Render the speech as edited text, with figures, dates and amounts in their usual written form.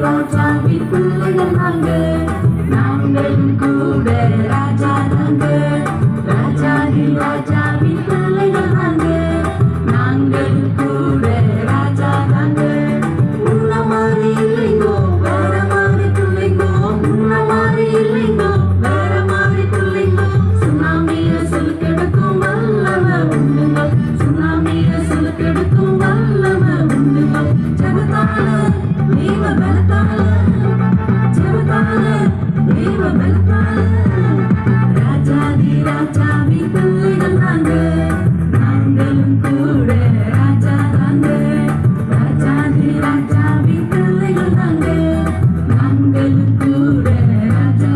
ராஜாவின் பிள்ளைகள் நாங்களும் கூட ராஜா ராஜாதி ராஜாவின் பிள்ளைகள் நாங்களும் கூட ராஜா உள்ள மாதிரி இல்லைங்கோ வேற மாதிரி பிள்ளைங்கோ உள்ள மாதிரி இல்லைங்கோ வேற மாதிரி பிள்ளைங்கோ சுனாமிய சுலுக்கெடுக்கும் வல்லவ உண்டுங்க சுனாமிய சுலுக்கெடுக்கும் வல்லவ உண்டுங்க ஜெபத்தால நீவ பலத்தால ஜெபத்தால நீவ பலத்தால ராஜாதி ராஜாவின் பிள்ளைகள் நாங்களும் கூட ராஜா ராஜாதி ராஜாவின் பிள்ளைகள் நாங்களும் கூட ராஜா